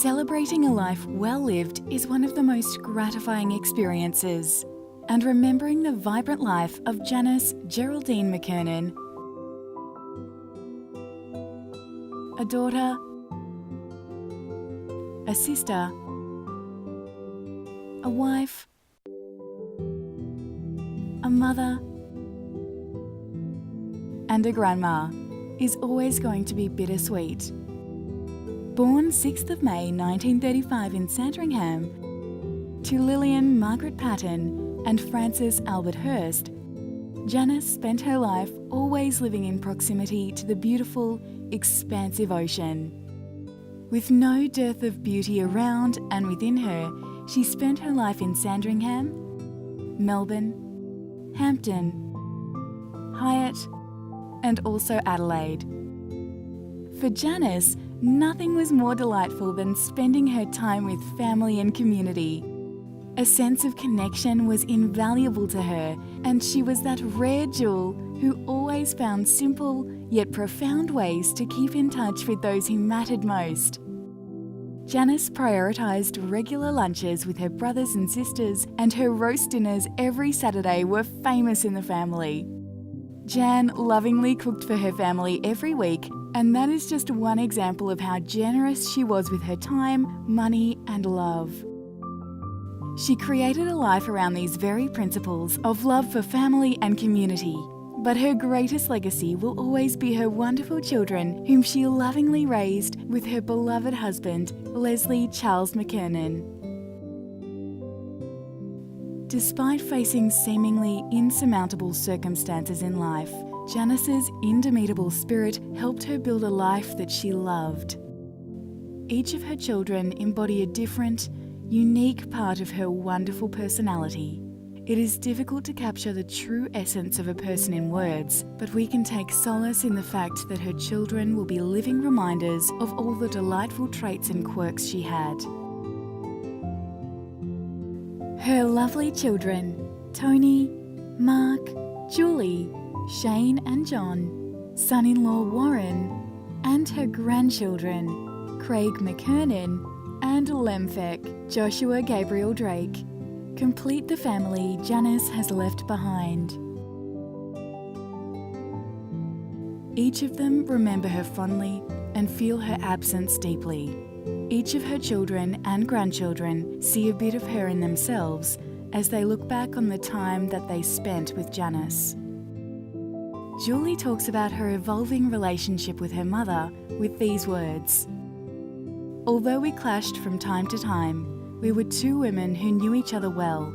Celebrating a life well lived is one of the most gratifying experiences, and remembering the vibrant life of Janice Geraldine McKernan, a daughter, a sister, a wife, a mother, and a grandma, is always going to be bittersweet. Born 6th of May 1935 in Sandringham to Lillian Margaret Patton and Francis Albert Hurst, Janice spent her life always living in proximity to the beautiful, expansive ocean. With no dearth of beauty around and within her, she spent her life in Sandringham, Melbourne, Hampton, Hyatt, and also Adelaide. For Janice, nothing was more delightful than spending her time with family and community. A sense of connection was invaluable to her, and she was that rare jewel who always found simple yet profound ways to keep in touch with those who mattered most. Janice prioritised regular lunches with her brothers and sisters, and her roast dinners every Saturday were famous in the family. Jan lovingly cooked for her family every week, and that is just one example of how generous she was with her time, money, and love. She created a life around these very principles of love for family and community, but her greatest legacy will always be her wonderful children, whom she lovingly raised with her beloved husband, Leslie Charles McKernan. Despite facing seemingly insurmountable circumstances in life, Janice's indomitable spirit helped her build a life that she loved. Each of her children embody a different, unique part of her wonderful personality. It is difficult to capture the true essence of a person in words, but we can take solace in the fact that her children will be living reminders of all the delightful traits and quirks she had. Her lovely children, Tony, Mark, Julie, Shane and John, son-in-law Warren, and her grandchildren, Craig McKernan and Lemfek, Joshua Gabriel Drake, complete the family Janice has left behind. Each of them remember her fondly and feel her absence deeply. Each of her children and grandchildren see a bit of her in themselves as they look back on the time that they spent with Janice. Julie talks about her evolving relationship with her mother with these words: "Although we clashed from time to time, we were two women who knew each other well.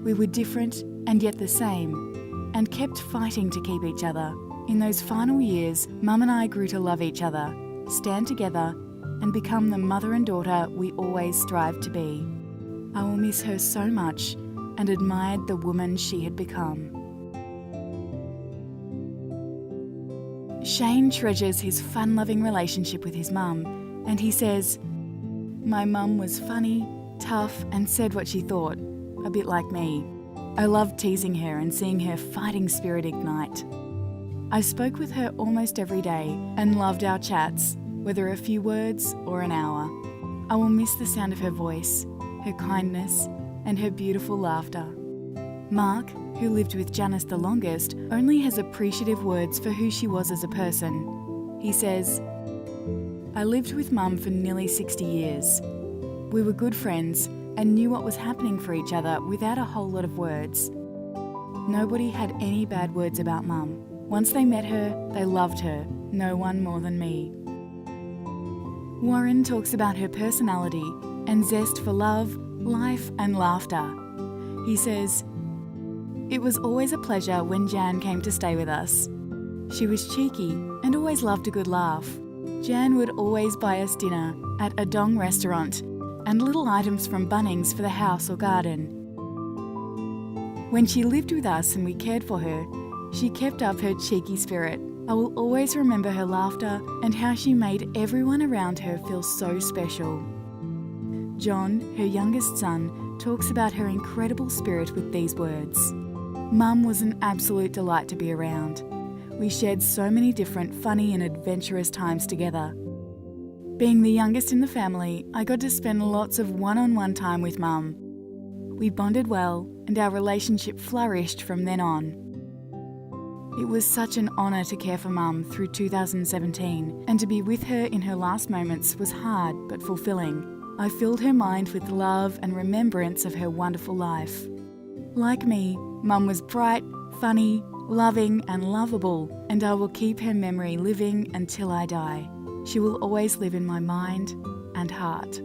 We were different and yet the same, and kept fighting to keep each other. In those final years, Mum and I grew to love each other, stand together, and become the mother and daughter we always strived to be. I will miss her so much and admired the woman she had become." Shane treasures his fun-loving relationship with his mum, and he says, "My mum was funny, tough, and said what she thought, a bit like me. I loved teasing her and seeing her fighting spirit ignite. I spoke with her almost every day and loved our chats, whether a few words or an hour. I will miss the sound of her voice, her kindness, and her beautiful laughter." Mark, who lived with Janice the longest, only has appreciative words for who she was as a person. He says, "I lived with Mum for nearly 60 years. We were good friends and knew what was happening for each other without a whole lot of words. Nobody had any bad words about Mum. Once they met her, they loved her, no one more than me." Warren talks about her personality and zest for love, life and laughter. He says, "It was always a pleasure when Jan came to stay with us. She was cheeky and always loved a good laugh. Jan would always buy us dinner at a Dong restaurant and little items from Bunnings for the house or garden. When she lived with us and we cared for her, she kept up her cheeky spirit. I will always remember her laughter and how she made everyone around her feel so special." John, her youngest son, talks about her incredible spirit with these words: "Mum was an absolute delight to be around. We shared so many different funny and adventurous times together. Being the youngest in the family, I got to spend lots of one-on-one time with Mum. We bonded well, and our relationship flourished from then on. It was such an honour to care for Mum through 2017, and to be with her in her last moments was hard but fulfilling. I filled her mind with love and remembrance of her wonderful life. Like me, Mum was bright, funny, loving and lovable, and I will keep her memory living until I die. She will always live in my mind and heart.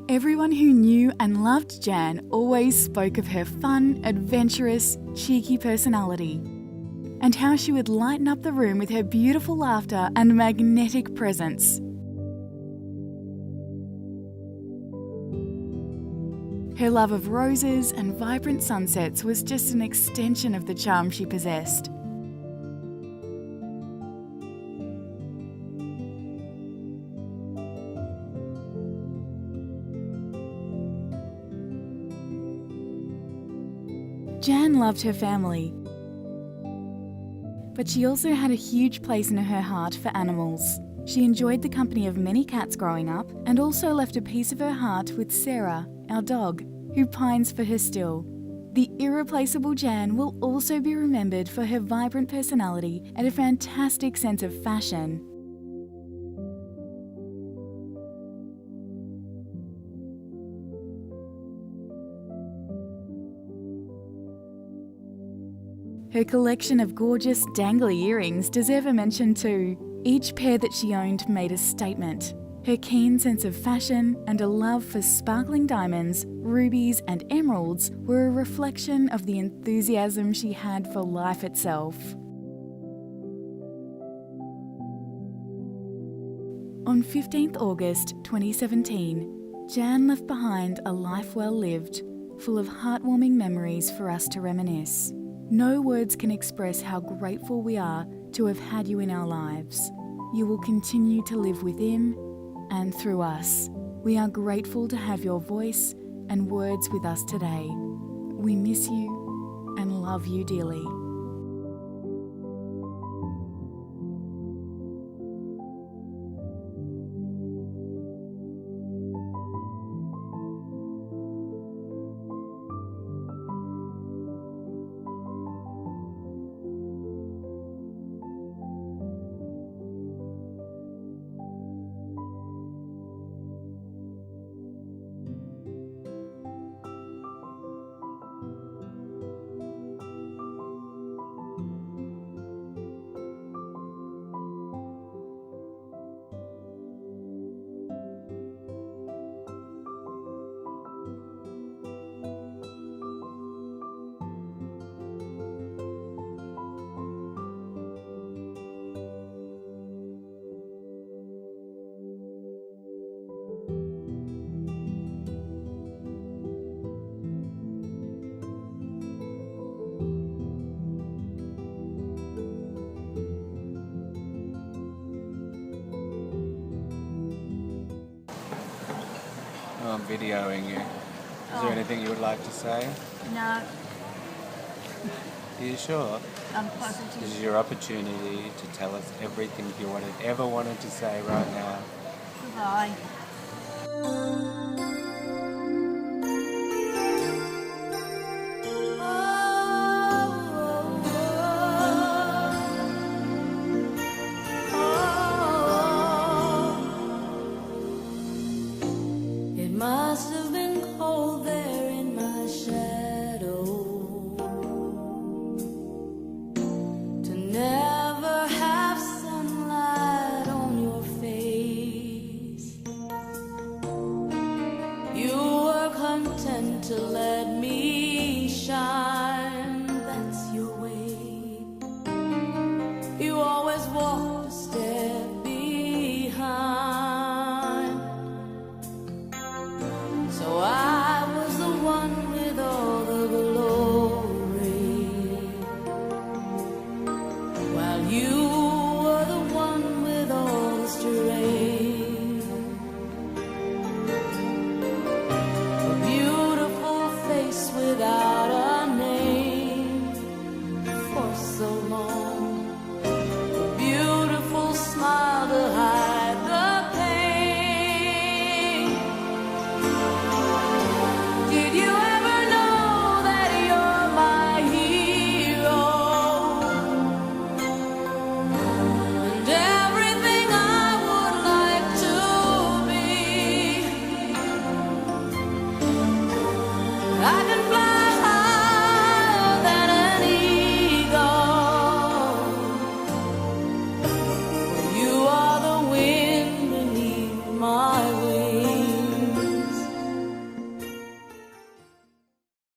Everyone who knew and loved Jan always spoke of her fun, adventurous, cheeky personality, and how she would lighten up the room with her beautiful laughter and magnetic presence. Her love of roses and vibrant sunsets was just an extension of the charm she possessed. Jan loved her family, but she also had a huge place in her heart for animals. She enjoyed the company of many cats growing up, and also left a piece of her heart with Sarah, our dog, who pines for her still. The irreplaceable Jan will also be remembered for her vibrant personality and a fantastic sense of fashion. Her collection of gorgeous dangly earrings deserve a mention too. Each pair that she owned made a statement. Her keen sense of fashion and a love for sparkling diamonds, rubies and emeralds were a reflection of the enthusiasm she had for life itself. On 15th August 2017, Jan left behind a life well lived, full of heartwarming memories for us to reminisce. No words can express how grateful we are to have had you in our lives. You will continue to live within and through us. We are grateful to have your voice and words with us today. We miss you and love you dearly. I'm videoing you. Is there anything you would like to say? No, Are you sure? I'm positive. This is your opportunity to tell us everything you ever wanted to say right now. Goodbye. It must have been cold there in my shadow to never have sunlight on your face. You were content to let me shine, that's your way. You always walked a step behind. So I was the one with all the glory, while you were the one with all the strength. A beautiful face without a name for so long.